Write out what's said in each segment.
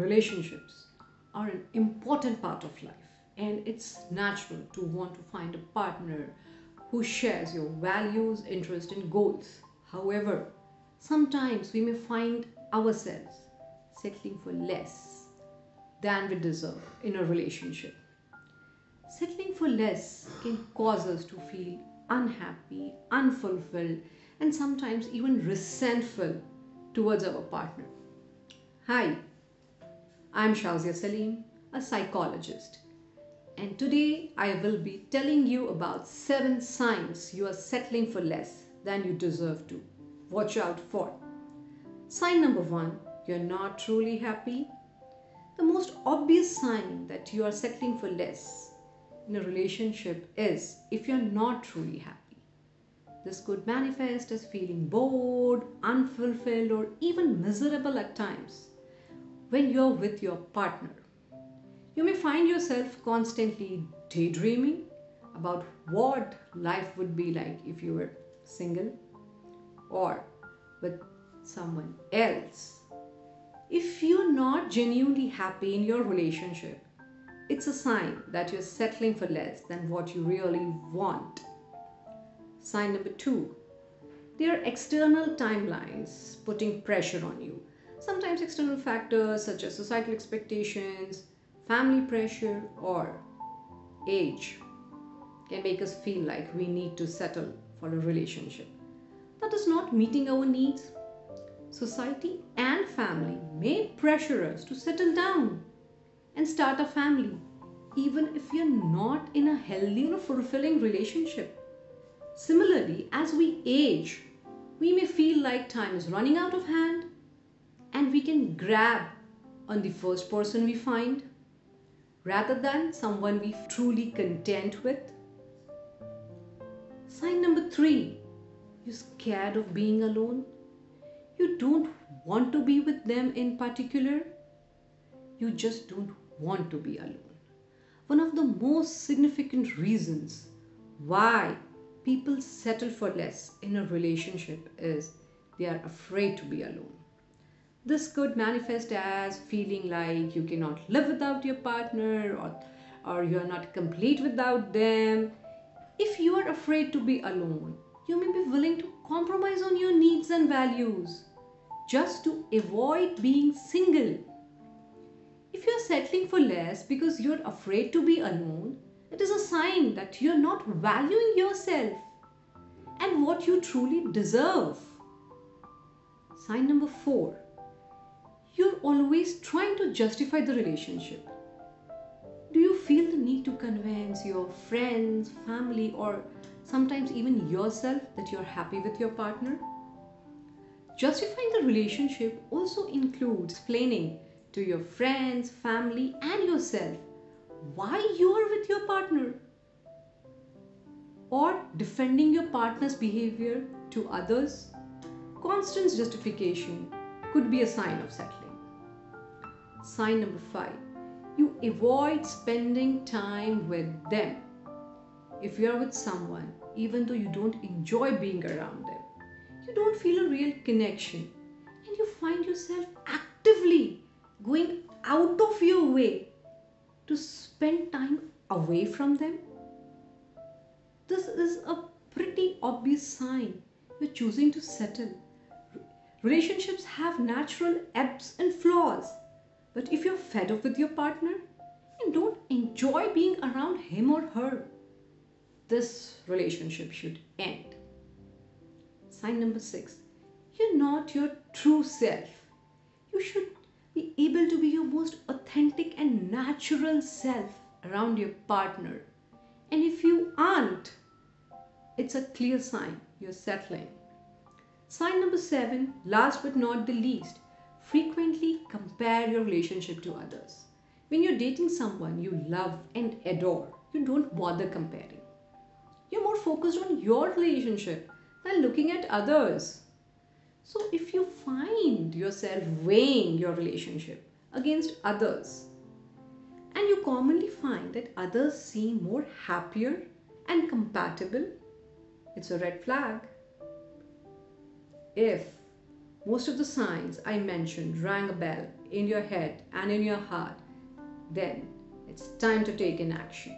relationships are an important part of life, and it's natural to want to find a partner who shares your values, interests, and goals. However, sometimes we may find ourselves settling for less than we deserve in a relationship. Settling for less can cause us to feel unhappy, unfulfilled, and sometimes even resentful towards our partner. Hi, I'm Shazia Saleem, a psychologist, and today I will be telling you about 7 signs you are settling for less than you deserve to. Watch out for. Sign number 1, you're not truly happy. The most obvious sign that you are settling for less in a relationship is if you're not truly happy. This could manifest as feeling bored, unfulfilled, or even miserable at times when you're with your partner. You may find yourself constantly daydreaming about what life would be like if you were single or with someone else. If you're not genuinely happy in your relationship, it's a sign that you're settling for less than what you really want. Sign number 2, there are external timelines putting pressure on you. Sometimes external factors such as societal expectations, family pressure, or age can make us feel like we need to settle for a relationship that is not meeting our needs. Society and family may pressure us to settle down and start a family, even if we are not in a healthy or fulfilling relationship. Similarly, as we age, we may feel like time is running out of hand and we can grab on the first person we find rather than someone we truly content with. Sign number 3, you're scared of being alone. You don't want to be with them in particular. You just don't want to be alone. One of the most significant reasons why people settle for less in a relationship is they are afraid to be alone. This could manifest as feeling like you cannot live without your partner, or you are not complete without them. If you are afraid to be alone, you may be willing to compromise on your needs and values just to avoid being single. If you are settling for less because you're afraid to be alone, it is a sign that you're not valuing yourself and what you truly deserve. Sign number 4, you're always trying to justify the relationship. Do you feel the need to convince your friends, family, or sometimes even yourself that you're happy with your partner? Justifying the relationship also includes explaining to your friends, family, and yourself why you are with your partner, or defending your partner's behavior to others. Constant justification could be a sign of settling. Sign number 5, you avoid spending time with them. If you are with someone, even though you don't enjoy being around them, you don't feel a real connection, and you find yourself actively going out of your way to spend time away from them. This is a pretty obvious sign you're choosing to settle. Relationships have natural ebbs and flaws, but if you're fed up with your partner and don't enjoy being around him or her, this relationship should end. Sign number 6, you're not your true self. You should be able to be your most authentic and natural self around your partner. And if you aren't, it's a clear sign you're settling. Sign number 7, last but not the least, frequently compare your relationship to others. When you're dating someone you love and adore, you don't bother comparing. You're more focused on your relationship than looking at others. So if you find yourself weighing your relationship against others, and you commonly find that others seem more happier and compatible, it's a red flag. If most of the signs I mentioned rang a bell in your head and in your heart, then it's time to take an action.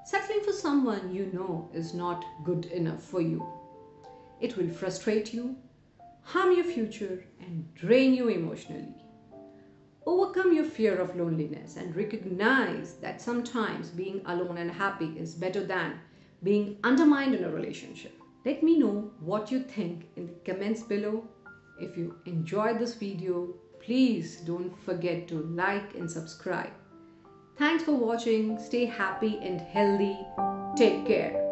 Settling for someone you know is not good enough for you. It will frustrate you, harm your future, and drain you emotionally. Overcome your fear of loneliness and recognize that sometimes being alone and happy is better than being undermined in a relationship. Let me know what you think in the comments below. If you enjoyed this video, please don't forget to like and subscribe. Thanks for watching. Stay happy and healthy. Take care.